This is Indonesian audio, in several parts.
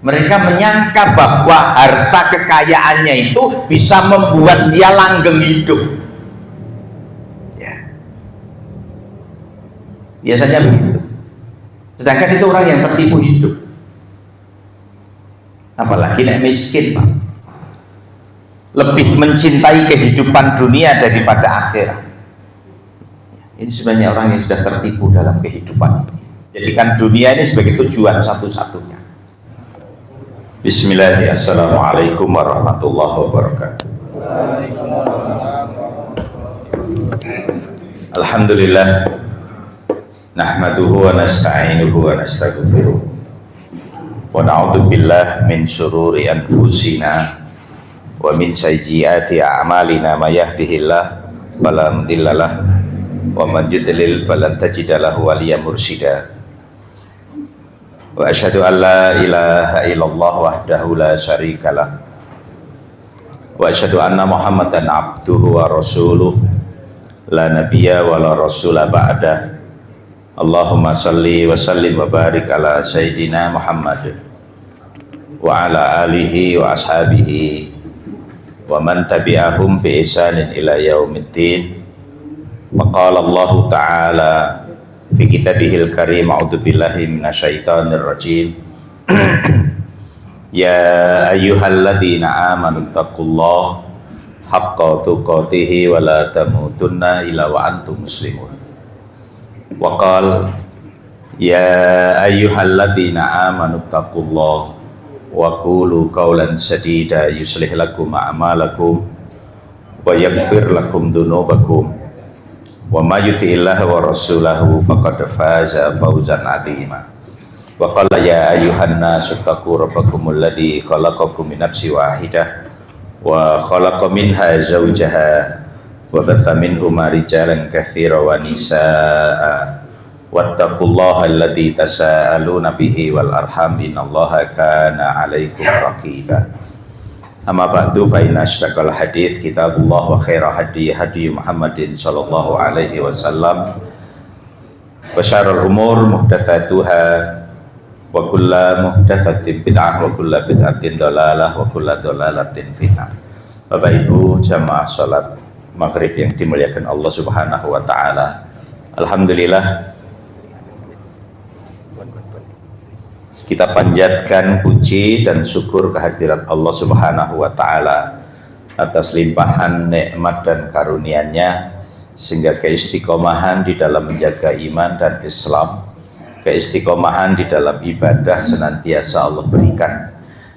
Mereka menyangka bahwa harta kekayaannya itu bisa membuat dia langgeng hidup. Ya. Biasanya begitu. Sedangkan itu orang yang tertipu hidup. Apalagi nek miskin, Pak. Lebih mencintai kehidupan dunia daripada akhirat. Ini sebenarnya orang yang sudah tertipu dalam kehidupan ini. Jadikan dunia ini sebagai tujuan satu-satunya. Bismillahirrahmanirrahim. Assalamualaikum warahmatullahi wabarakatuh. Alhamdulillah. Nahmaduhu wa nasta'inuhu wa nastaghfiruh. Wa na'udzu billahi min syururi anfusina wa min sayyiati a'malina may yahdihillahu fala mudhillalah wa man yudlil falan tajida lahu waliyyan mursyida. Wa asyhadu an la ilaha illallah wahdahu la syarikalah wa asyhadu anna Muhammadan abduhu wa rasuluh la nabiyya wa la rasula ba'da. Allahumma salli wa sallim wa barik ala sayyidina Muhammad wa ala alihi wa ashabihi wa man tabi'ahum bi ihsanin ila yaumiddin. Wa qala Allah ta'ala fi kitabihil karim, a'udzu billahi minasyaitonir rajim. Ya ayyuhalladzina amanu taqullaha haqqa tuqatih wa la tamutunna illa wa antum muslimun. Wa qala ya ayyuhalladzina amanu taqullaha wa qulu qawlan sadida yuslih lakum a'malakum wa yaghfir lakum dhunubakum wa ma yuti'illaha wa rasulahu faqad faza fawzan 'azima. Wa qala ya ayyuhan nasu taqu rabbakumul ladzi khalaqakum min nafsin wahidah wa khalaqa minha zawjaha wa batha minhuma rijalan katsiran wa nisaa'a wattaqullaha alladzi tasaaluna bihi wal arham innallaha kana 'alaikum raqiba. Amma ba'du fa inna asyraqal hadits kitabullah wa khairal hadi hadi Muhammadin sallallahu alaihi wasallam wa syarrul umur muhdatsatuha wa kullu muhdatsatin bid'ah wa kullu bid'atin dhalalah wa kullu dhalalatin finnar. Bapak Ibu jamaah salat maghrib yang dimuliakan Allah Subhanahu wa taala. Alhamdulillah kita panjatkan puji dan syukur kehadirat Allah Subhanahu wa taala atas limpahan nikmat dan karunia-Nya, sehingga keistiqomahan di dalam menjaga iman dan Islam, keistiqomahan di dalam ibadah senantiasa Allah berikan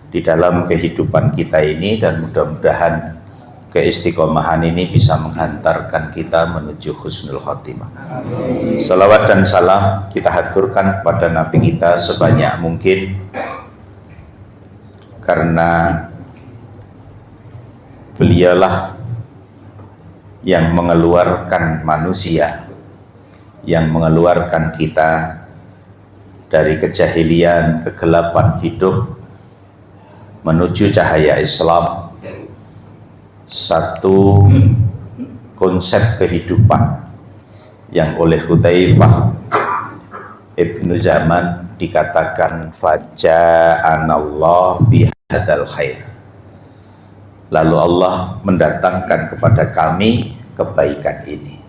di dalam kehidupan kita ini, dan mudah-mudahan keistiqomahan ini bisa menghantarkan kita menuju husnul khotimah. Salawat dan salam kita haturkan kepada Nabi kita sebanyak mungkin, karena beliaulah yang mengeluarkan manusia, yang mengeluarkan kita dari kejahilian, kegelapan hidup menuju cahaya Islam. Satu konsep kehidupan yang oleh Hudzaifah Ibnu Zaman dikatakan faja'anallah bihadal khair, lalu Allah mendatangkan kepada kami kebaikan ini.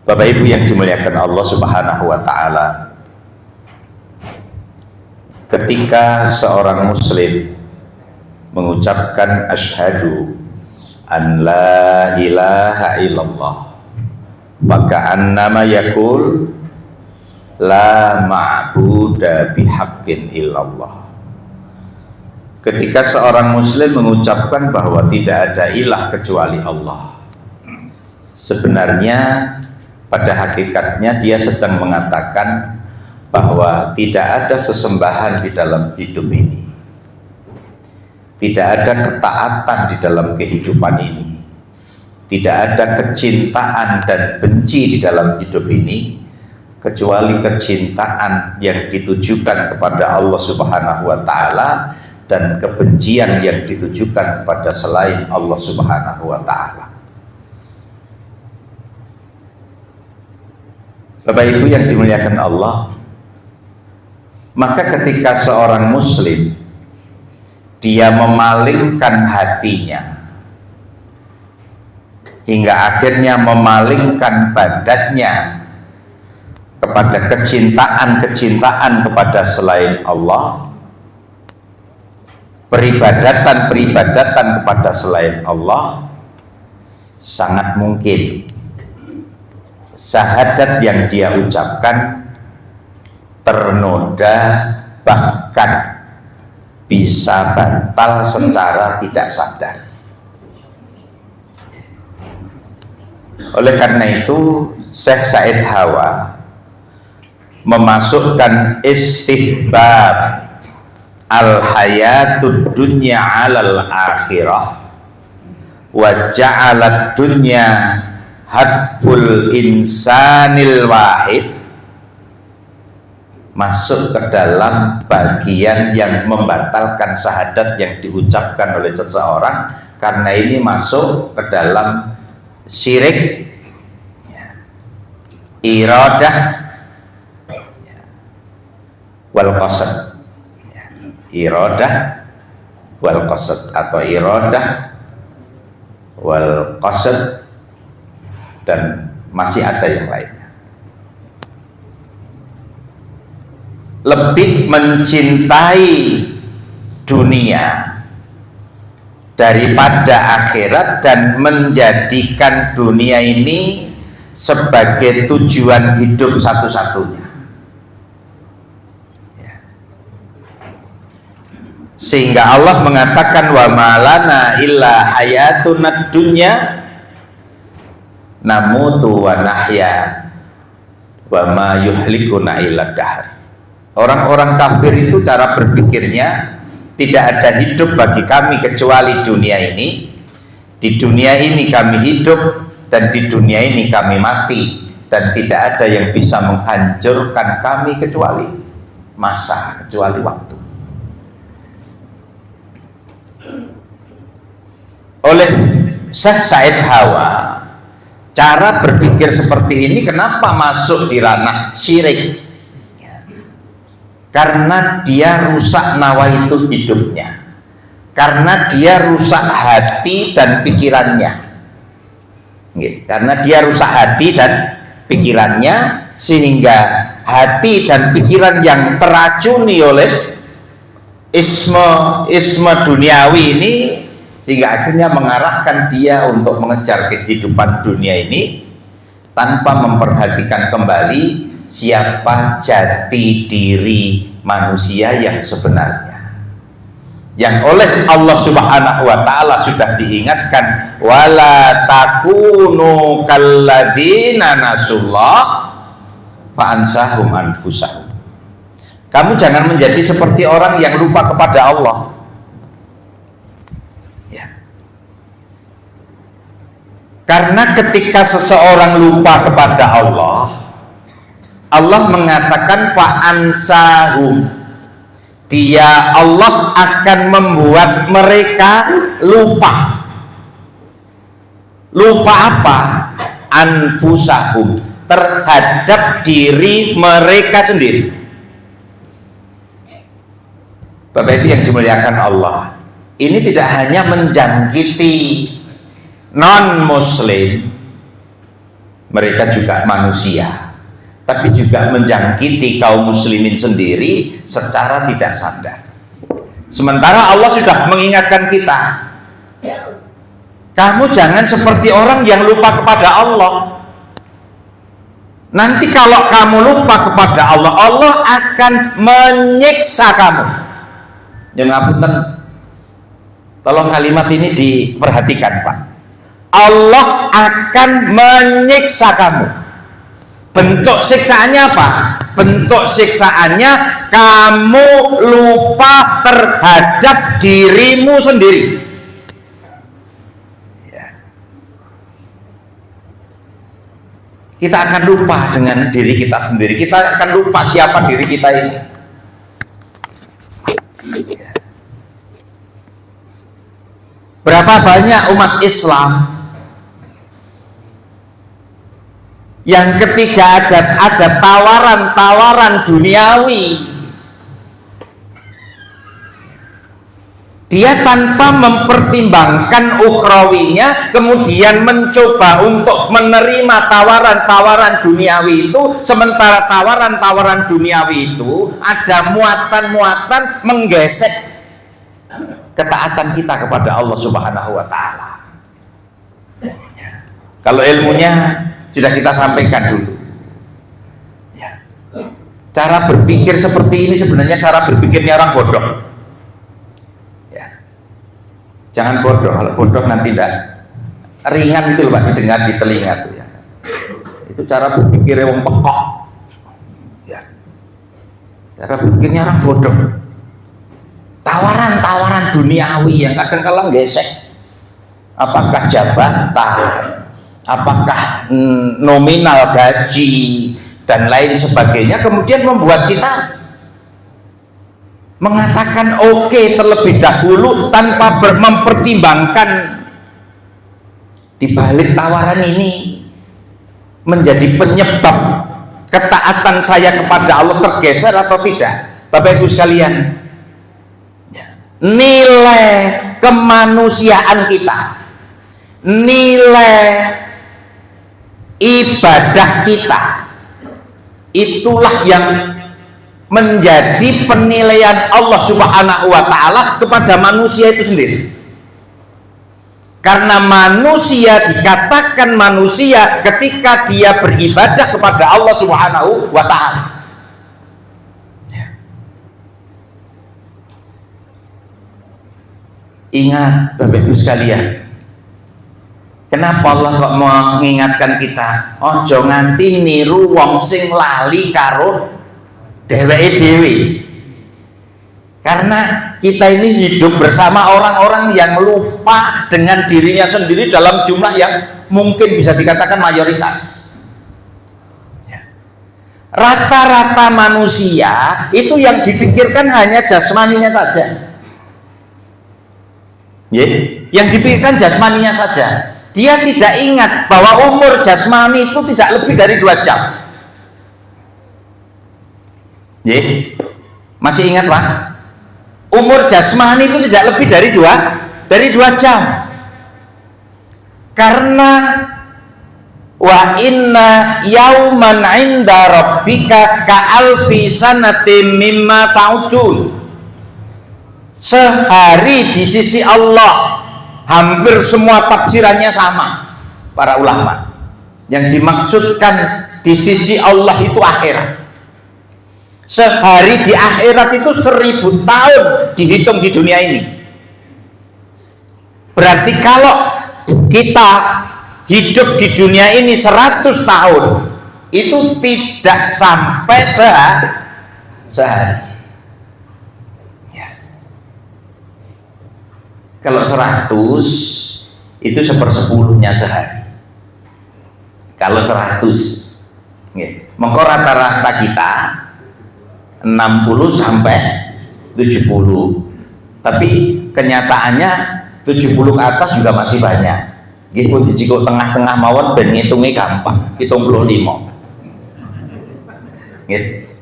Bapak Ibu yang dimuliakan Allah Subhanahu wa taala, ketika seorang muslim mengucapkan asyhadu an la ilaha illallah, maka annama yaqul la ma'buda bihaqqin illallah. Ketika seorang muslim mengucapkan bahwa tidak ada ilah kecuali Allah, sebenarnya pada hakikatnya dia sedang mengatakan bahwa tidak ada sesembahan di dalam hidup ini, tidak ada ketaatan di dalam kehidupan ini, tidak ada kecintaan dan benci di dalam hidup ini, kecuali kecintaan yang ditujukan kepada Allah Subhanahu wa taala dan kebencian yang ditujukan kepada selain Allah Subhanahu wa taala. Bapak Ibu yang dimuliakan Allah, Maka ketika seorang muslim dia memalingkan hatinya hingga akhirnya memalingkan badannya kepada kecintaan kepada selain Allah, peribadatan kepada selain Allah, sangat mungkin syahadat yang dia ucapkan ternoda, bahkan bisa batal secara tidak sadar. Oleh karena itu Syekh Said Hawa memasukkan istihbab al-hayatud dunya 'alal akhirah wa ja'alat dunya hadful insanil wahid, masuk ke dalam bagian yang membatalkan syahadat yang diucapkan oleh seseorang, karena ini masuk ke dalam syirik, iradah wal qasad, iradah wal qasad atau iradah wal qasad, dan masih ada yang lainnya. Lebih mencintai dunia daripada akhirat dan menjadikan dunia ini sebagai tujuan hidup satu-satunya. Sehingga Allah mengatakan wa malana illa hayatuna dunya namutu wa nahya wa ma yuhlikuna illa dahr. Orang-orang kafir itu cara berpikirnya, tidak ada hidup bagi kami kecuali dunia ini. Di dunia ini kami hidup dan di dunia ini kami mati, dan tidak ada yang bisa menghancurkan kami kecuali masa, kecuali waktu. Oleh Syekh Said Hawa, cara berpikir seperti ini kenapa masuk di ranah syirik? Karena dia rusak nawaitu hidupnya, karena dia rusak hati dan pikirannya. Karena dia rusak hati dan pikirannya, sehingga hati dan pikiran yang teracuni oleh isme duniawi ini, sehingga akhirnya mengarahkan dia untuk mengejar kehidupan dunia ini tanpa memperhatikan kembali siapa jati diri manusia yang sebenarnya, yang oleh Allah Subhanahu wa ta'ala sudah diingatkan, wala takunu kalladzina nasullah fa ansahum anfusahum. Kamu jangan menjadi seperti orang yang lupa kepada Allah. Karena ketika seseorang lupa kepada Allah, Allah mengatakan fa'ansahum, dia Allah akan membuat mereka lupa. Lupa apa? Anfusahum, terhadap diri mereka sendiri. Bapak Ibu yang dimuliakan Allah, ini tidak hanya menjangkiti non muslim, mereka juga manusia, tapi juga menjangkiti kaum muslimin sendiri secara tidak sadar. Sementara Allah sudah mengingatkan kita, kamu jangan seperti orang yang lupa kepada Allah. Nanti kalau kamu lupa kepada Allah, Allah akan menyiksa kamu. Yang ngapunten, tolong kalimat ini diperhatikan Pak. Allah akan menyiksa kamu. Bentuk siksaannya apa? Bentuk siksaannya kamu lupa terhadap dirimu sendiri. Kita akan lupa dengan diri kita sendiri. Kita akan lupa siapa diri kita ini. Berapa banyak umat Islam yang ketika ada tawaran-tawaran duniawi, Dia tanpa mempertimbangkan ukhrawinya kemudian mencoba untuk menerima tawaran-tawaran duniawi itu, sementara tawaran-tawaran duniawi itu ada muatan-muatan menggesek ketaatan kita kepada Allah Subhanahu wa taala. Kalau ilmunya sudah kita sampaikan dulu. Cara berpikir seperti ini sebenarnya cara berpikirnya orang bodoh. Jangan bodoh, kalau bodoh nanti tidak ringan itu Pak didengar di telinga tuh ya. Itu cara berpikir yang pekok. Ya. Cara berpikirnya orang bodoh. Tawaran-tawaran duniawi yang kadang-kadang gesek. Apakah jabatan, apakah nominal gaji dan lain sebagainya, kemudian membuat kita mengatakan oke terlebih dahulu tanpa mempertimbangkan di balik tawaran ini menjadi penyebab ketaatan saya kepada Allah tergeser atau tidak. Bapak Ibu sekalian, nilai kemanusiaan kita, nilai ibadah kita, itulah yang menjadi penilaian Allah Subhanahu wa taala kepada manusia itu sendiri. Karena manusia dikatakan manusia ketika dia beribadah kepada Allah Subhanahu wa taala. Ingat Bapak Ibu sekalian, kenapa Allah kok mengingatkan kita ojo nganti niru wong sing lali karo dheweke dhewe. Karena kita ini hidup bersama orang-orang yang lupa dengan dirinya sendiri dalam jumlah yang mungkin bisa dikatakan mayoritas. Rata-rata manusia itu yang dipikirkan hanya jasmaninya saja. Yang dipikirkan jasmaninya saja. Dia tidak ingat bahwa umur jasmani itu tidak lebih dari 2 jam. Masih ingat Pak? Umur jasmani itu tidak lebih dari 2 jam. Karena wa inna yauman 'inda rabbika ka'alfi sanatin mimma ta'udun. Sehari di sisi Allah, hampir semua tafsirannya sama para ulama. Yang dimaksudkan di sisi Allah itu akhirat. Sehari di akhirat itu 1000 tahun dihitung di dunia ini. Berarti kalau kita hidup di dunia ini 100 tahun itu tidak sampai sehari. Kalau 100 itu 1/10-nya sehari. Kalau 100 mongko rata-rata kita 60 sampai 70, tapi kenyataannya 70 ke atas juga masih banyak. Gitu dicikuk tengah-tengah mawon ben ngitungnya gampang, 75.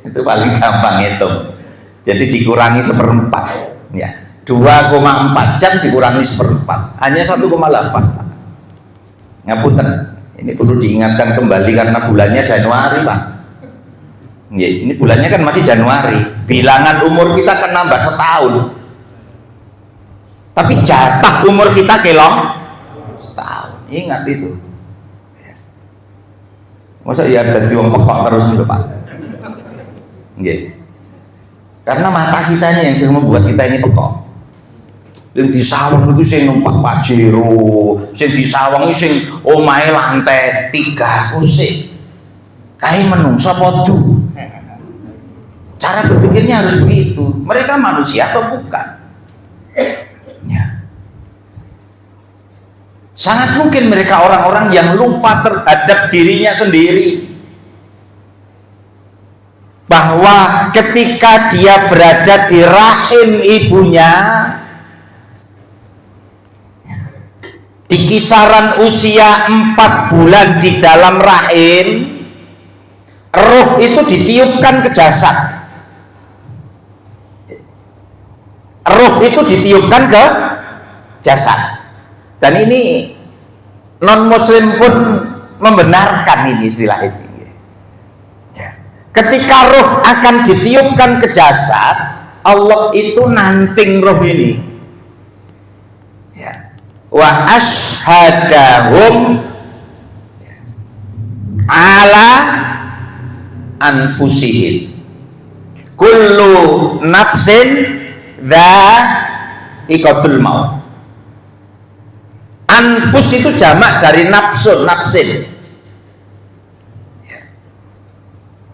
Itu paling gampang ngitung. Jadi dikurangi 1/4 ya. 2,4 jam dikurangi 1/4 hanya 1,8. Ngapunten, ini perlu diingatkan kembali karena bulannya Januari Pak. Ini bulannya kan masih Januari, bilangan umur kita kan nambah setahun, tapi jatah umur kita kelong setahun. Ingat itu. Masa ya ada wong pekok terus gitu Pak? Karena mata kita ini yang membuat kita ini pekok. Yang di sawang itu sing numpak Pajero, sing di sawang itu sing omahe lantai 3 kusik. Kae menungso podo. Cara berpikirnya harus begitu. Mereka manusia atau bukan? Ya. Sangat mungkin mereka orang-orang yang lupa terhadap dirinya sendiri. Bahwa ketika dia berada di rahim ibunya, di kisaran usia 4 bulan di dalam rahim, ruh itu ditiupkan ke jasad. Ruh roh itu ditiupkan ke jasad. Dan ini non muslim pun membenarkan ini istilah ini. Ketika roh akan ditiupkan ke jasad, Allah itu nanting roh ini. Wa ashhadahum ala anfusihim kullu nafsin dha'iqatul maut. Anfus itu jamak dari nafsun, nafsin.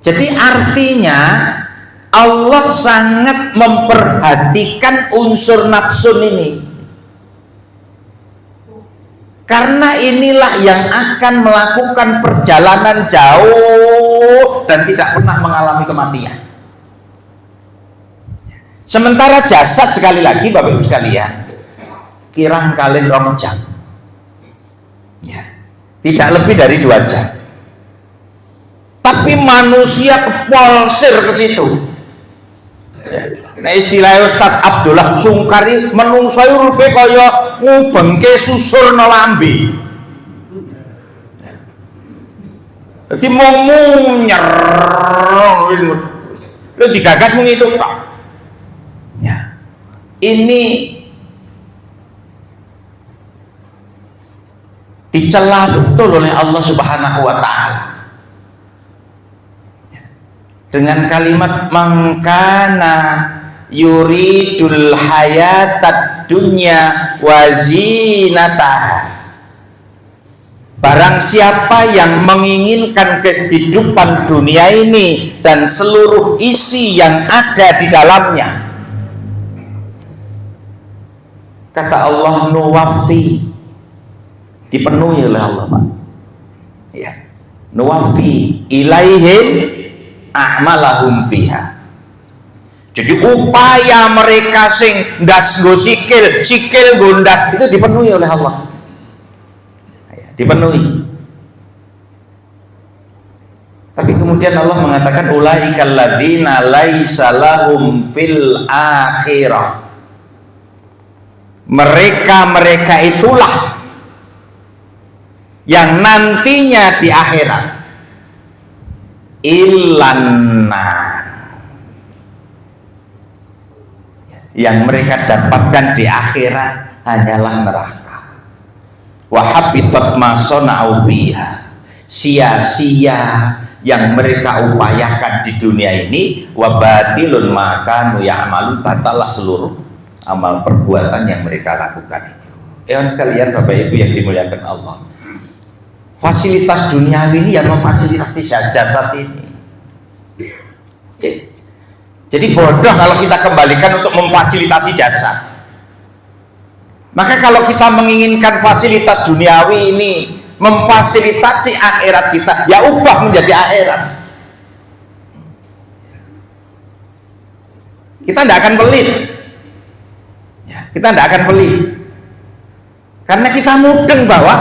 Jadi artinya Allah sangat memperhatikan unsur nafsun ini, karena inilah yang akan melakukan perjalanan jauh dan tidak pernah mengalami kematian. Sementara jasad, sekali lagi Bapak Ibu sekalian, kirang kali 2 jam, ya, tidak lebih dari 2 jam. Tapi manusia kepolsir ke situ. Nah, istilah Ustaz Abdullah Sungkari, menungso rupe kaya ngubengke susur no lambe. Jadi mau munyer, lu digagas mung itu tok. Ya. Ini dicela betul oleh Allah Subhanahu wa taala dengan kalimat mangkana yuridul hayatad dunya wa zinataha. Barang siapa yang menginginkan kehidupan dunia ini dan seluruh isi yang ada di dalamnya, kata Allah, nuwafi, dipenuhi oleh Allah, Pak. Ya. Nuwafi ilaihim a'malahum fiha. Jadi upaya mereka sing ndas go sikil gondas itu dipenuhi oleh Allah. Dipenuhi. Tapi kemudian Allah mengatakan ulaikal ladzina laisa lahum fil akhirah. Mereka itulah yang nantinya di akhirat ilannar, yang mereka dapatkan di akhirat hanyalah neraka. Wa habitat ma sana'u biha, sia-sia yang mereka upayakan di dunia ini, wa batilun ma kanu ya'malun, batalah seluruh amal perbuatan yang mereka lakukan itu. Sekalian Bapak Ibu yang dimuliakan Allah, fasilitas duniawi ini yang memfasilitasi jasad ini. Jadi bodoh kalau kita kembalikan untuk memfasilitasi jasad. Maka kalau kita menginginkan fasilitas duniawi ini memfasilitasi akhirat kita, ya ubah menjadi akhirat. Kita tidak akan pelit. Kita tidak akan pelit. Karena kita mudeng bahwa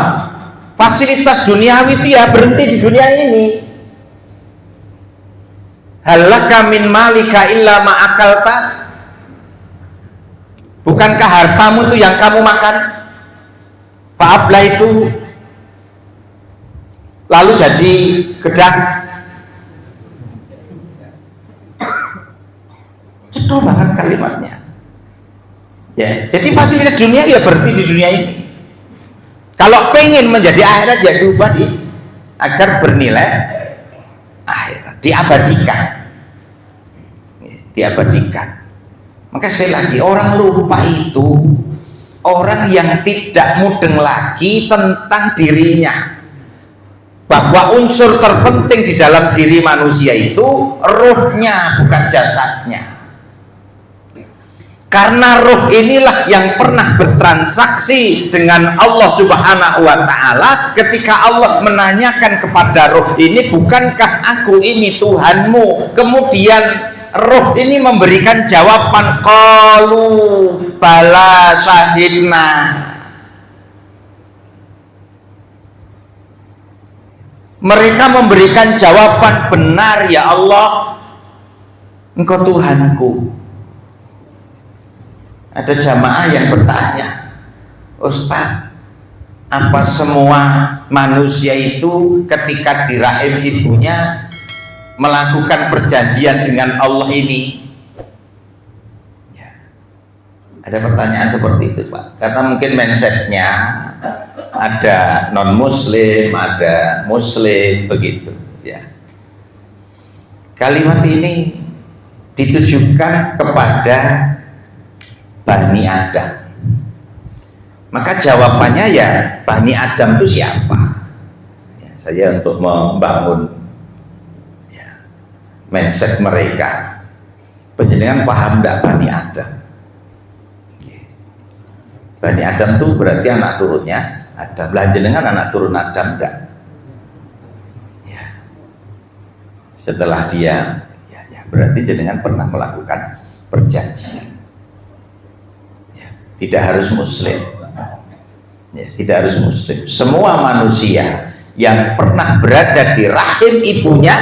fasilitas duniawi itu ya berhenti di dunia ini. Halaka min malika illa ma'akalta, bukankah hartamu itu yang kamu makan? Paaplah itu lalu jadi gedang. Cedoh banget kalimatnya. Ya, jadi fasilitas dunia ya berhenti di dunia ini. Kalau pengen menjadi akhirat ya diubah agar bernilai akhirat, diabadikan. Maka sekali lagi, orang lupa itu orang yang tidak mudeng lagi tentang dirinya, bahwa unsur terpenting di dalam diri manusia itu ruhnya, bukan jasadnya. Karena ruh inilah yang pernah bertransaksi dengan Allah Subhanahu wa ta'ala ketika Allah menanyakan kepada ruh ini, bukankah aku ini Tuhanmu? Kemudian ruh ini memberikan jawaban, qalu bala syahidna. Mereka memberikan jawaban, benar ya Allah, Engkau Tuhanku. Ada jamaah yang bertanya, Ustaz, apa semua manusia itu ketika di rahim ibunya melakukan perjanjian dengan Allah ini? Ya. Ada pertanyaan seperti itu, Pak. Karena mungkin mindsetnya ada non muslim, ada muslim, begitu ya. Kalimat ini ditujukan kepada Bani Adam. Maka jawabannya ya, Bani Adam itu siapa? Ya, saya untuk membangun ya, mindset mereka. Penjenengan paham enggak Bani Adam? Bani Adam itu berarti anak turunnya Adam. Penjenengan anak turun Adam enggak? Ya. Setelah dia ya, berarti jenengan pernah melakukan perjanjian. Tidak harus muslim ya, tidak harus muslim. Semua manusia yang pernah berada di rahim ibunya,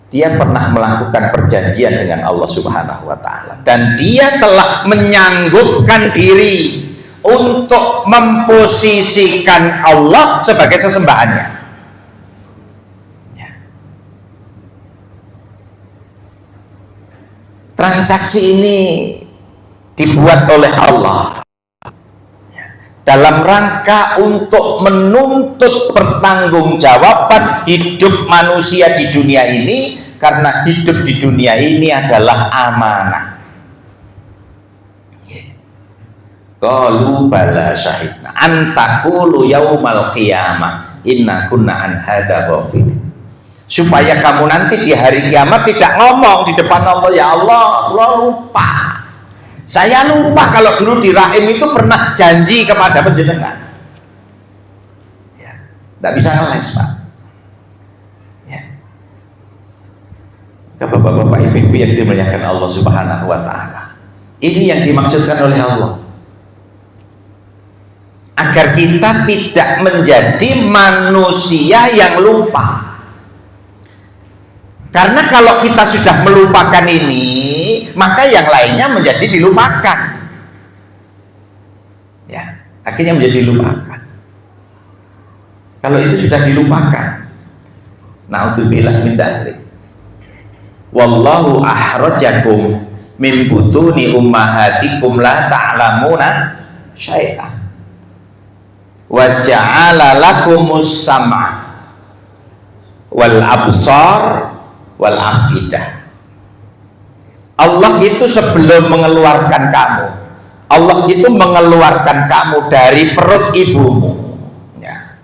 dia pernah melakukan perjanjian dengan Allah Subhanahu wa ta'ala, dan dia telah menyanggupkan diri untuk memposisikan Allah sebagai sesembahannya ya. Transaksi ini dibuat oleh Allah dalam rangka untuk menuntut pertanggungjawaban hidup manusia di dunia ini, karena hidup di dunia ini adalah amanah. Qalu bala syahidna an taqulu yaumal qiyamah inna kunna an hadza ghafilin. Supaya kamu nanti di hari kiamat tidak ngomong di depan Allah, ya Allah, Allah lupa. Saya lupa kalau dulu di rahim itu pernah janji kepada panjenengan. Ya, tidak bisa ngeles, Pak. Ya. Bapak-bapak, ibu-ibu yang dimuliakan Allah Subhanahu wa ta'ala, ini yang dimaksudkan oleh Allah, agar kita tidak menjadi manusia yang lupa. Karena kalau kita sudah melupakan ini, maka yang lainnya menjadi dilupakan. Ya, akhirnya menjadi dilupakan. Kalau itu sudah dilupakan, naudzubillah min dzalik. Wallahu ahrajakum min butuni ummahatikum la ta'lamuna syai'an. Wa ja'ala lakumus sam'a wal absar wal afidah. Allah itu sebelum mengeluarkan kamu, Allah itu mengeluarkan kamu dari perut ibumu ya.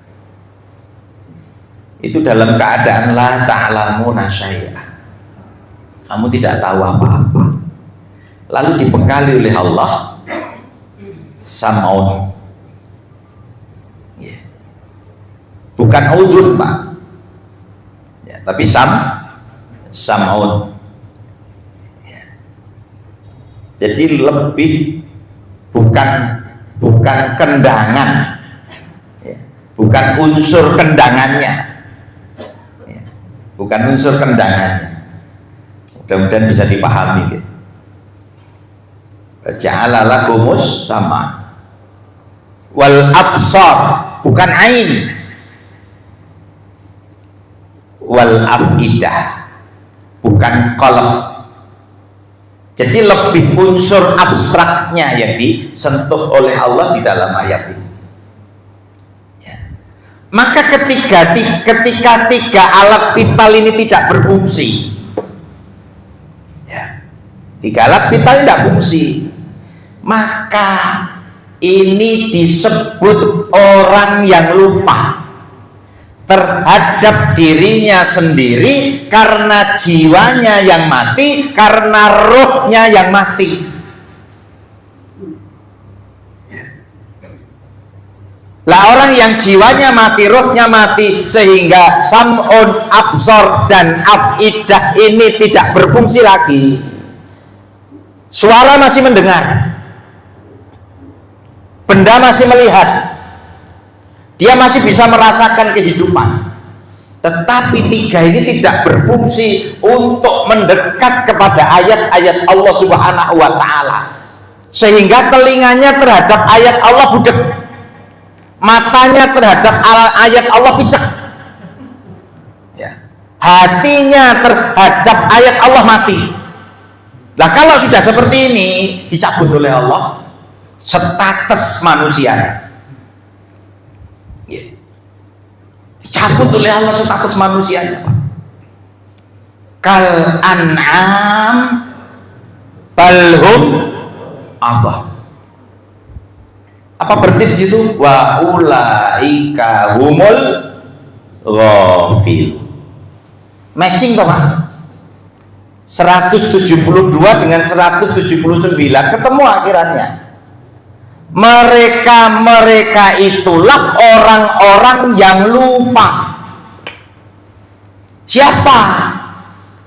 Itu dalam keadaan la ta'lamuna syai'an, kamu tidak tahu apa-apa, lalu dibekali oleh Allah sam'un ya. Bukan udhun, Pak ya, tapi sam'un ya. Jadi lebih bukan kendangan ya. Bukan unsur kendangannya ya. Bukan unsur kendangannya. Mudah-mudahan bisa dipahami gitu. Ja'ala lakumus sama wal absar, bukan ain, wal afidah, bukan qalb. Jadi lebih unsur abstraknya yang disentuh oleh Allah di dalam ayat ini ya. Maka ketika tiga alat vital ini tidak berfungsi ya, tiga alat vital tidak fungsi, maka ini disebut orang yang lupa terhadap dirinya sendiri, karena jiwanya yang mati, karena rohnya yang mati. Lah orang yang jiwanya mati, rohnya mati, sehingga sam'un, absor, dan afidah ini tidak berfungsi lagi. Suara masih mendengar, benda masih melihat, dia masih bisa merasakan kehidupan, Tetapi tiga ini tidak berfungsi untuk mendekat kepada ayat-ayat Allah Subhanahu wa Ta'ala, sehingga telinganya terhadap ayat Allah budek, matanya terhadap ayat Allah picek, ya. Hatinya terhadap ayat Allah mati. Nah, kalau sudah seperti ini, dicabut oleh Allah status manusianya, cabut oleh Allah status manusianya, Pak. Kal an'am balhum apa berarti di situ? Wa ulaika humul ghafil. Matching toh, Pak? 172 dengan 179 ketemu akhirannya. Mereka itulah orang-orang yang lupa. Siapa?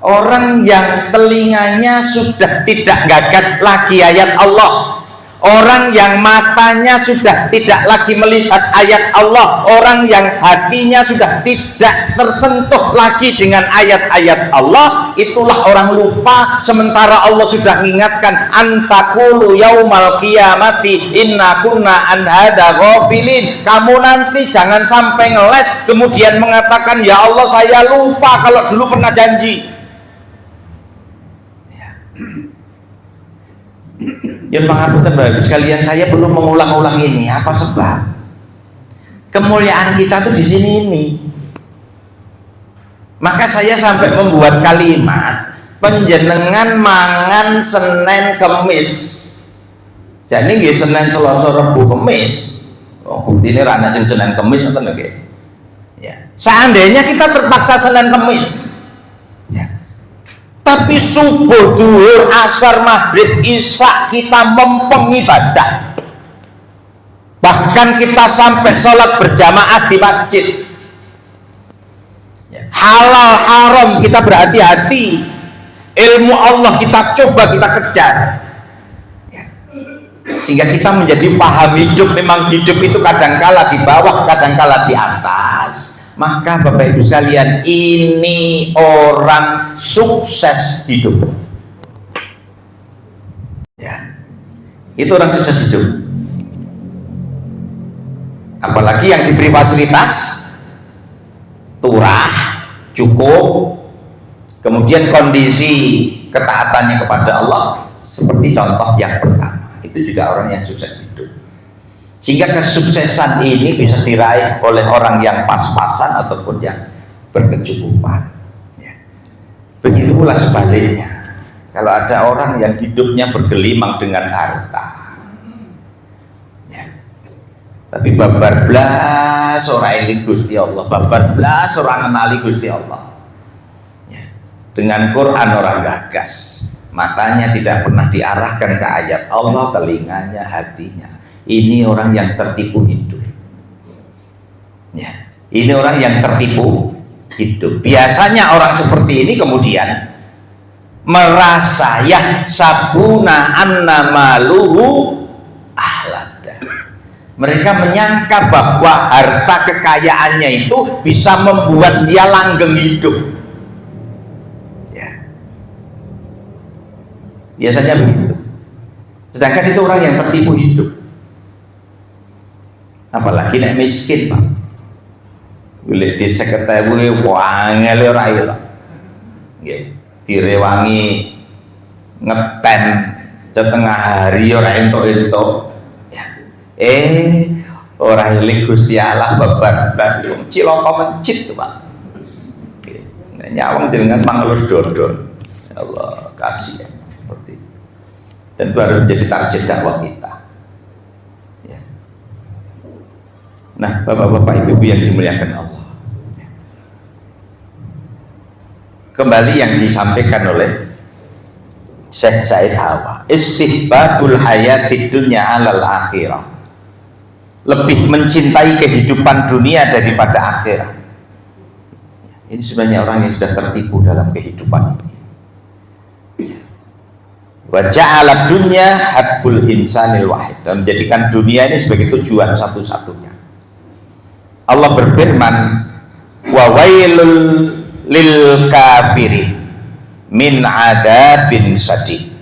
Orang yang telinganya sudah tidak gagas lagi ayat Allah, orang yang matanya sudah tidak lagi melihat ayat Allah, orang yang hatinya sudah tidak tersentuh lagi dengan ayat-ayat Allah, itulah orang lupa. Sementara Allah sudah mengingatkan, antakulu yaumal qiyamati inna kunna an hada ghafilin. Kamu nanti jangan sampai ngeles kemudian mengatakan, ya Allah saya lupa kalau dulu pernah janji. Ya pangapunten Bapak sekalian, saya belum mengulang-ulang ini. Apa sebab? Kemuliaan kita tuh di sini ini. Maka saya sampai membuat kalimat penjenengan mangan Senin Kemis. Jadi nggih Senin Selasa Rabu Kemis. Oh, bukti ini rana Senin Kemis atau nggih? Ya. Seandainya kita terpaksa Senin Kemis. Ya. Tapi subuh, duhur, asar, maghrib, isya kita mempeng ibadah. Bahkan kita sampai sholat berjamaah di masjid. Halal haram kita berhati-hati. Ilmu Allah kita coba, kita kejar. Sehingga kita menjadi paham hidup. Memang hidup itu kadangkala di bawah, kadangkala di atas. Maka Bapak Ibu sekalian, ini orang sukses hidup. Ya, itu orang sukses hidup. Apalagi yang diberi fasilitas turah, cukup, kemudian kondisi ketaatannya kepada Allah seperti contoh yang pertama, itu juga orang yang sukses hidup. Sehingga kesuksesan ini bisa diraih oleh orang yang pas-pasan ataupun yang berkecukupan. Ya. Begitu pula sebaliknya. Kalau ada orang yang hidupnya bergelimang dengan harta, ya. Tapi babar blas orang eling Gusti Allah, babar blas orang kenali Gusti Allah. Ya. Dengan Quran orang gagas, matanya tidak pernah diarahkan ke ayat Allah, telinganya, hatinya. Ini orang yang tertipu hidup. Ya, ini orang yang tertipu hidup. Biasanya orang seperti ini kemudian merasa ya sabuna anna maluhu ahlada. Mereka menyangka bahwa harta kekayaannya itu bisa membuat dia langgeng hidup. Ya. Biasanya begitu. Sedangkan itu orang yang tertipu hidup. Apalagi nek miskin, Pak. Golek dit 50.000 wangel ora iso. Nggih, direwangi ngeten setengah hari ora entuk-entuk. Ya. Ora eling Gusti Allah babar blas cilaka mencit, Pak. Nggih. Nek nyawang dengan pangelus dodon. Ya Allah, kasihan seperti itu. Dan baru menjadi target dakwah kita. Nah, bapak-bapak, ibu-ibu yang dimuliakan Allah, kembali yang disampaikan oleh Syekh Said Hawa, istihbabul hayatid dunya alal akhirah, lebih mencintai kehidupan dunia daripada akhirat. Ini sebenarnya orang yang sudah tertipu dalam kehidupan ini. Wa ja'ala dunya hadful insanil wahid, dan menjadikan dunia ini sebagai tujuan satu-satunya. Allah berfirman, wa wailul lil kafirin min adzabin sadid.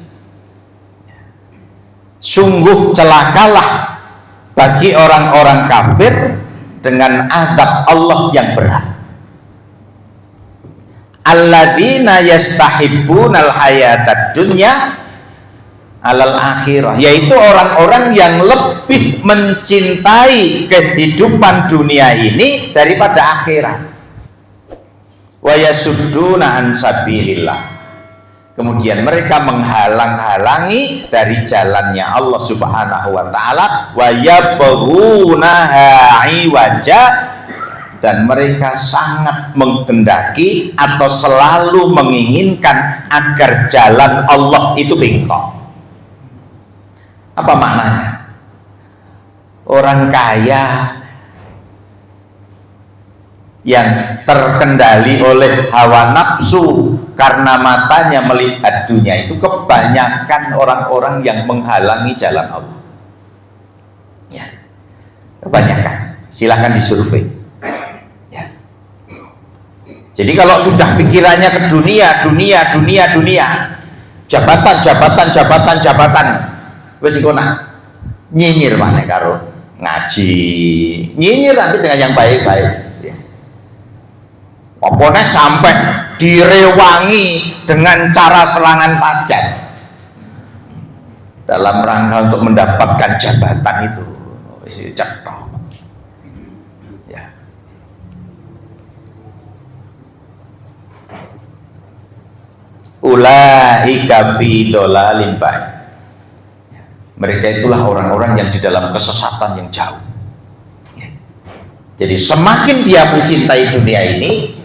Sungguh celakalah bagi orang-orang kafir dengan azab Allah yang berat. Alladzina yastahibbunal hayatad dunya alal akhirah, yaitu orang-orang yang lebih mencintai kehidupan dunia ini daripada akhirat. Wa yasudduna an sabilillah, kemudian mereka menghalang-halangi dari jalannya Allah Subhanahu wa taala. Wa yabghunaha iwaja, dan mereka sangat menghendaki atau selalu menginginkan agar jalan Allah itu bengkok. Apa maknanya? Orang kaya yang terkendali oleh hawa nafsu karena matanya melihat dunia, itu kebanyakan orang-orang yang menghalangi jalan Allah. Ya, kebanyakan. Silahkan disurvei. Ya. Jadi kalau sudah pikirannya ke dunia, jabatan, wis iku nak nyinyir maneh karo ngaji, nyinyir nanti dengan yang baik-baik. Ya. Apa sampai direwangi dengan cara serangan pajak dalam rangka untuk mendapatkan jabatan itu, cetok. Ya. Ulaika fi dolalin baik. Mereka itulah orang-orang yang di dalam kesesatan yang jauh. Jadi semakin dia mencintai dunia ini,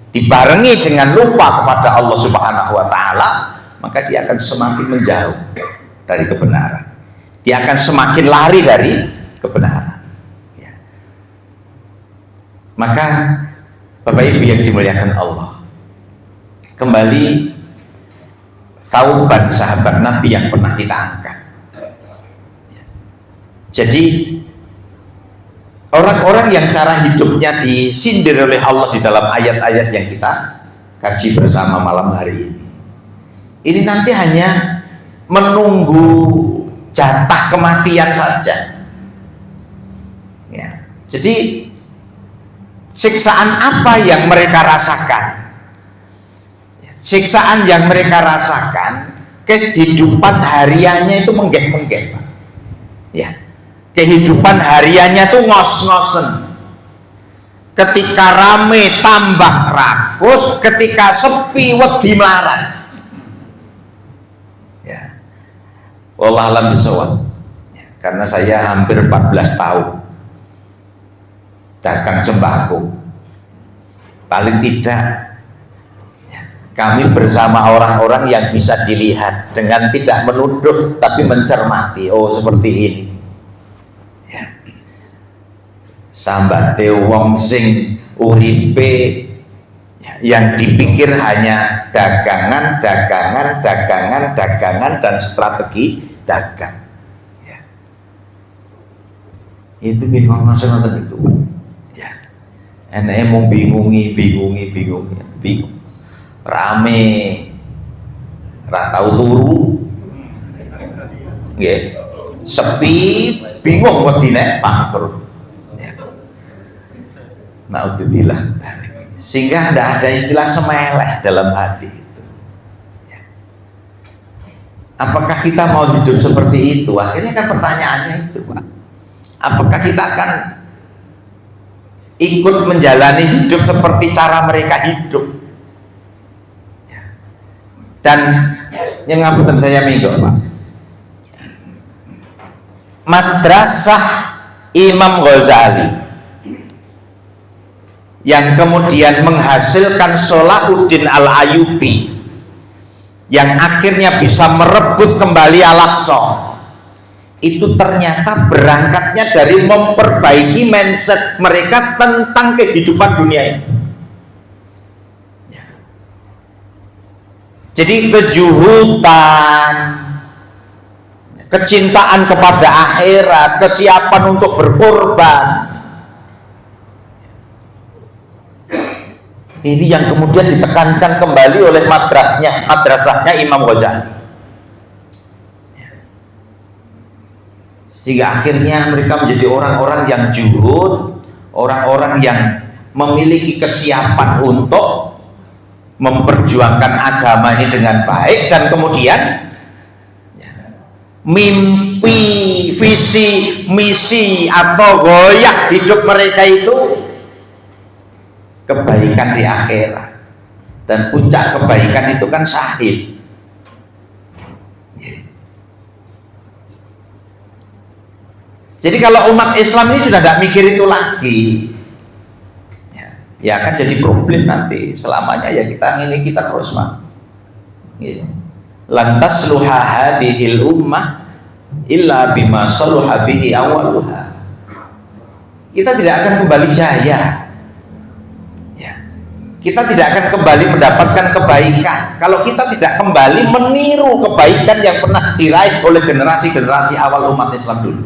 dibarengi dengan lupa kepada Allah Subhanahu wa taala, maka dia akan semakin menjauh dari kebenaran. Dia akan semakin lari dari kebenaran. Ya. Maka Bapak Ibu yang dimuliakan Allah, kembali taubat sahabat Nabi yang pernah kita angkat. Jadi orang-orang yang cara hidupnya disindir oleh Allah di dalam ayat-ayat yang kita kaji bersama malam hari ini nanti hanya menunggu jatah kematian saja. Ya. Jadi siksaan apa yang mereka rasakan? Siksaan yang mereka rasakan, kehidupan hariannya itu menggeh-menggeh. Ya. Kehidupan hariannya tuh ngos-ngosen. Ketika rame tambah rakus, ketika sepi wedi melarat. Ya. Wallah alam bisawab. Ya, karena saya hampir 14 tahun dagang sembako. Paling tidak ya, kami bersama orang-orang yang bisa dilihat dengan tidak menuduh tapi mencermati. Oh, seperti ini. Sambate wong sing uripe yang dipikir hanya dagangan dan strategi dagang. Ya. Itu gimana maksudnya itu? Ya. Enaknya mau bingung. Rame, ratau turu, nggih. Sepi, bingung wedine bangkrut. Naudzubillah. Sehingga tidak ada istilah semeleh dalam hati itu. Ya. Apakah kita mau hidup seperti itu? Akhirnya kan pertanyaannya itu, Pak. Apakah kita akan ikut menjalani hidup seperti cara mereka hidup? Ya. Dan yang ngapunten saya minggu, Pak. Madrasah Imam Ghazali yang kemudian menghasilkan Salahuddin Al-Ayyubi yang akhirnya bisa merebut kembali Al-Aqsa, itu ternyata berangkatnya dari memperbaiki mindset mereka tentang kehidupan dunia ini. Jadi kejuhutan, kecintaan kepada akhirat, kesiapan untuk berkorban, Ini yang kemudian ditekankan kembali oleh madrasahnya Imam Ghazali. Sehingga akhirnya mereka menjadi orang-orang yang juhud, orang-orang yang memiliki kesiapan untuk memperjuangkan agama ini dengan baik, dan kemudian mimpi, visi, misi atau goyah hidup mereka itu kebaikan di akhirat, dan puncak kebaikan itu kan syahid. Jadi kalau umat Islam ini sudah tidak mikir itu lagi, ya akan jadi problem nanti selamanya. Ya kita terus mah. Lantas luha hadhil ummah illa bima saluha bihi awaluha. Kita tidak akan kembali jaya. Ya. Kita tidak akan kembali mendapatkan kebaikan kalau kita tidak kembali meniru kebaikan yang pernah diraih oleh generasi-generasi awal umat Islam dulu.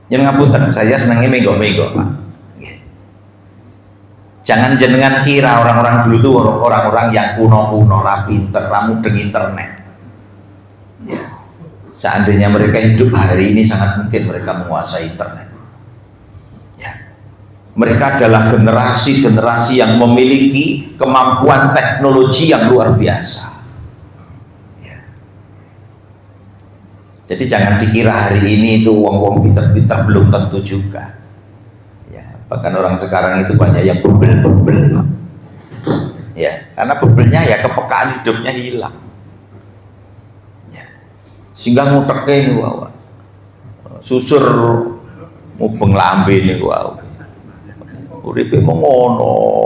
Jangan ngapunten, saya senangnya mego-mego, Pak. Jangan jenengan kira orang-orang dulu itu orang-orang yang kuno-kuno, pinter, mudeng internet. Ya. Seandainya mereka hidup hari ini, sangat mungkin mereka menguasai internet. Ya. Mereka adalah generasi-generasi yang memiliki kemampuan teknologi yang luar biasa. Jadi jangan dikira hari ini itu wong-wong pinter-pinter, belum tentu juga. Ya, bahkan orang sekarang itu banyak yang bebel-bebel. Ya, karena bebelnya ya kepekaan hidupnya hilang. Ya. Sehingga nguteknya ini wawa. Susur mubeng lambe ini wawa. Uripe mengono.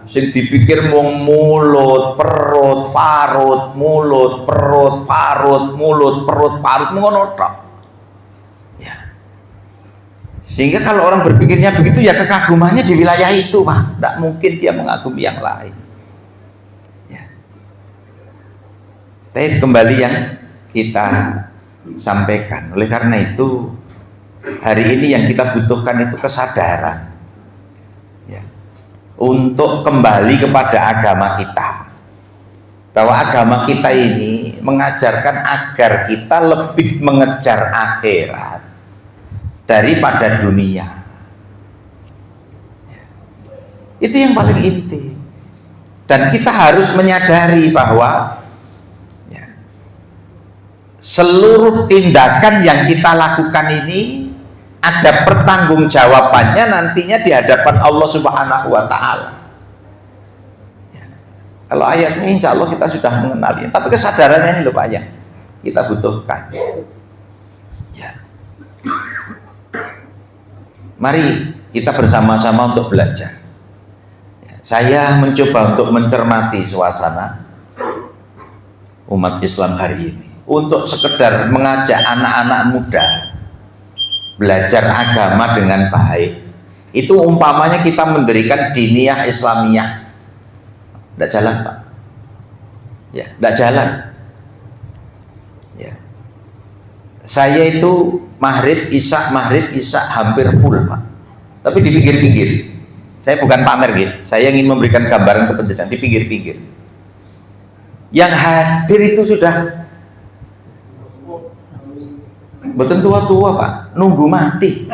Sing dipikir mung mulut, perut, parut, mulut, perut, parut, mulut, perut, parut, ngono tok. Ya. Sehingga kalau orang berpikirnya begitu, ya kekagumannya di wilayah itu, Pak. Tidak mungkin dia mengagumi yang lain. Ya. Tapi kembali yang kita sampaikan. Oleh karena itu, hari ini yang kita butuhkan itu kesadaran. Untuk kembali kepada agama kita, bahwa agama kita ini mengajarkan agar kita lebih mengejar akhirat daripada dunia. Itu yang paling inti, dan kita harus menyadari bahwa seluruh tindakan yang kita lakukan ini ada pertanggungjawabannya nantinya di hadapan Allah Subhanahu wa Ta'ala. Ya. Kalau ayatnya insya Allah kita sudah mengenali, tapi kesadarannya ini loh Pak yang kita butuhkan. Ya. Mari kita bersama-sama untuk belajar. Ya. Saya mencoba untuk mencermati suasana umat Islam hari ini, untuk sekedar mengajak anak-anak muda belajar agama dengan baik. Itu umpamanya kita mendirikan diniyah Islamiyah, tidak jalan Pak. Ya, tidak jalan. Ya. Saya itu maghrib isya hampir full Pak. Tapi di pinggir-pinggir. Saya bukan pamer gitu. Saya ingin memberikan gambaran kepentingan di pinggir-pinggir. Yang hadir itu sudah betul tua-tua Pak, nunggu mati.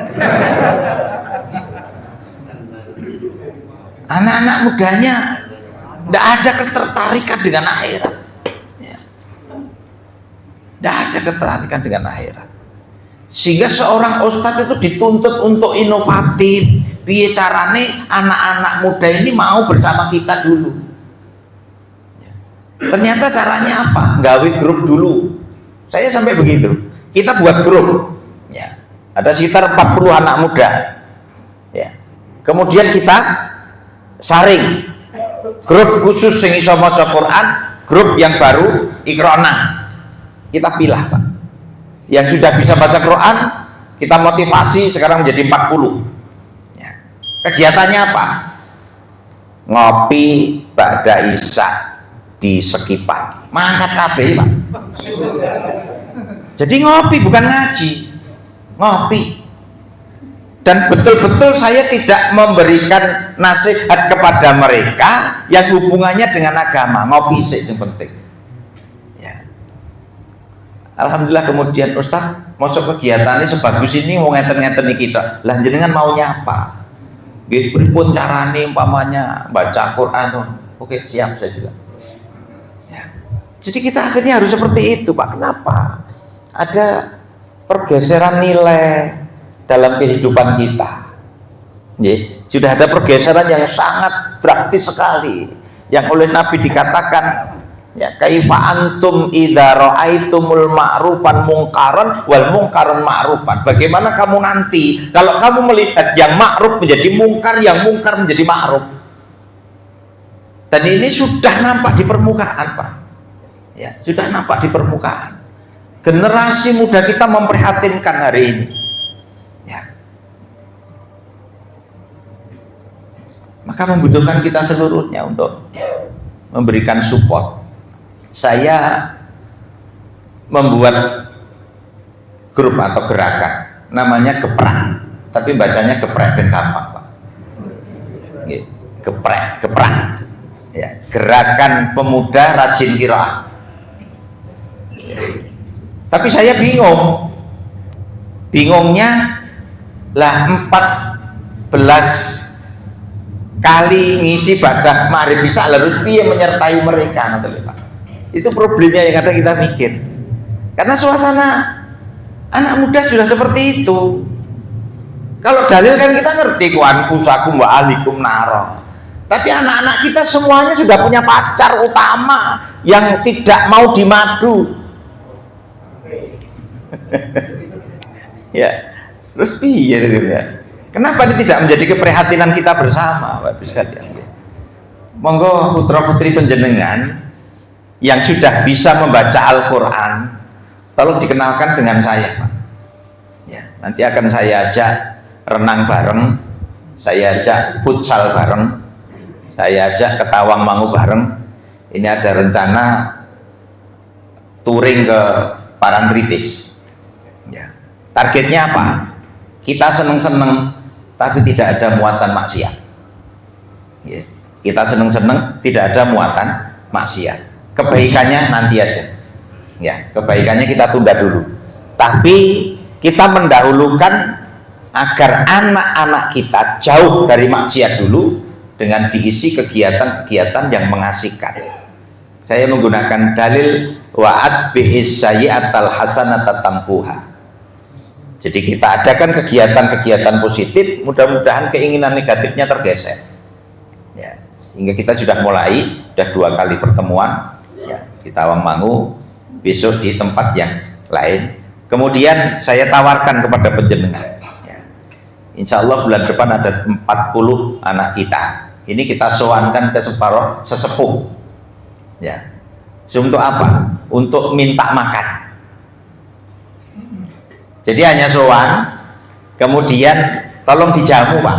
Anak-anak mudanya tidak ada ketertarikan dengan akhirat. Tidak ada ketertarikan dengan akhirat. Sehingga seorang ustadz itu dituntut untuk inovatif. Piye carane anak-anak muda ini mau bersama kita dulu. Ternyata caranya apa? Gawe grup dulu. Saya sampai begitu. Kita buat grup, ya. Ada sekitar 40 anak muda, ya. Kemudian kita saring grup khusus yang iso maca Quran, grup yang baru Iqra'na. Kita pilih Pak. Yang sudah bisa baca Quran, kita motivasi sekarang menjadi 40. Ya. Kegiatannya apa? Ngopi ba'da isya di Sekipan. Mangkat kabeh Pak. Jadi ngopi bukan ngaji, ngopi. Dan betul-betul saya tidak memberikan nasihat kepada mereka yang hubungannya dengan agama, ngopi sih yang penting. Ya. Alhamdulillah kemudian Ustaz masuk kegiatannya sebagus ini mau ngeten-ngeten nih kita. Lah jenengan maunya apa? Nggih pripun carane umpamanya baca Quran. Oke, siap saya bilang. Ya. Jadi kita akhirnya harus seperti itu, Pak. Kenapa? Ada pergeseran nilai dalam kehidupan kita. Sudah ada pergeseran yang sangat praktis sekali, yang oleh Nabi dikatakan, ya, kaifa antum idza raaitumul ma'rufan mungkaran wal mungkaran ma'rufan. Bagaimana kamu nanti kalau kamu melihat yang ma'ruf menjadi mungkar, yang mungkar menjadi ma'ruf. Dan ini sudah nampak di permukaan, Pak. Ya, sudah nampak di permukaan. Generasi muda kita memprihatinkan hari ini. Maka membutuhkan kita seluruhnya untuk memberikan support. Saya membuat grup atau gerakan namanya Geprek, tapi bacanya geprek ben gampang, Pak. Geprek. Ya, gerakan pemuda rajin qiraah. Tapi saya bingung. Bingungnya lah 14 kali ngisi badah maghrib bisa harus piye menyertai mereka, Pak. Itu problemnya yang kadang kita mikir. Karena suasana anak muda sudah seperti itu. Kalau dalil kan kita ngerti ku anfusakum wa ahlikum naro. Tapi anak-anak kita semuanya sudah punya pacar utama yang tidak mau dimadu. Ya, terus piye ya? Kenapa ini tidak menjadi keprihatinan kita bersama, Bapak Ibu sekalian? Monggo putra putri panjenengan yang sudah bisa membaca Al-Quran, tolong dikenalkan dengan saya, Pak. Ya, nanti akan saya ajak renang bareng, saya ajak futsal bareng, saya ajak ke Tawangmangu bareng. Ini ada rencana touring ke Parangtritis. Ya. Targetnya apa? Kita seneng-seneng tapi tidak ada muatan maksiat. Ya. Kita seneng-seneng tidak ada muatan maksiat. Kebaikannya nanti aja. Ya, kebaikannya kita tunda dulu. Tapi kita mendahulukan agar anak-anak kita jauh dari maksiat dulu dengan diisi kegiatan-kegiatan yang mengasihkan. Saya menggunakan dalil wa'at bi'is sayyi'atal hasanata tamhuha. Jadi kita adakan kegiatan-kegiatan positif, mudah-mudahan keinginan negatifnya tergeser. Ya, hingga kita sudah mulai, sudah 2 kali pertemuan, ya, di Tawangmangu, besok di tempat yang lain. Kemudian saya tawarkan kepada penjenengan, ya, insya Allah bulan depan ada 40 anak kita. Ini kita sowankan ke sesepuh. Ya, untuk apa? Untuk minta makan. Jadi hanya sowan, kemudian tolong dijamu, Pak.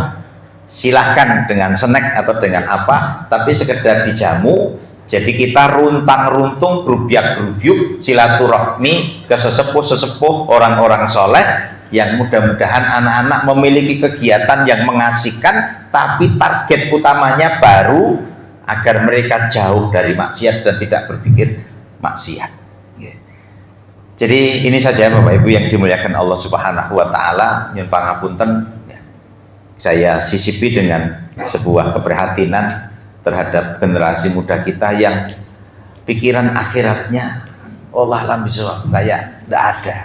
Silahkan dengan snack atau dengan apa, tapi sekedar dijamu. Jadi kita runtang-runtung, grubyuk-grubyuk, silaturahmi ke sesepuh-sesepuh orang-orang soleh yang mudah-mudahan anak-anak memiliki kegiatan yang mengasihkan, tapi target utamanya baru agar mereka jauh dari maksiat dan tidak berpikir maksiat. Jadi ini saja Bapak Ibu yang dimuliakan Allah Subhanahu wa taala, nyuwun pangapunten ya. Saya sisipi dengan sebuah keprihatinan terhadap generasi muda kita yang pikiran akhiratnya Allah alam bisawab kayak tidak ada,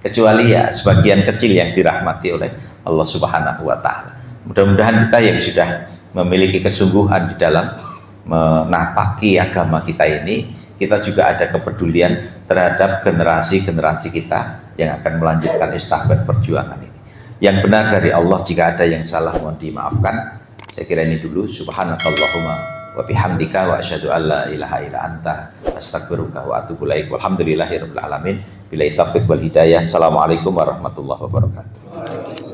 kecuali ya sebagian kecil yang dirahmati oleh Allah Subhanahu wa taala. Mudah-mudahan kita yang sudah memiliki kesungguhan di dalam menapaki agama kita ini, kita juga ada kepedulian terhadap generasi-generasi kita yang akan melanjutkan estafet perjuangan ini. Yang benar dari Allah, jika ada yang salah mohon dimaafkan. Saya kira ini dulu. Subhanakallahumma wa bihamdika wa asyhadu an la ilaha illa anta astaghfiruka wa atubu ilaik. Walhamdulillahirabbil alamin. Billahi taufiq wal hidayah. Assalamualaikum warahmatullahi wabarakatuh.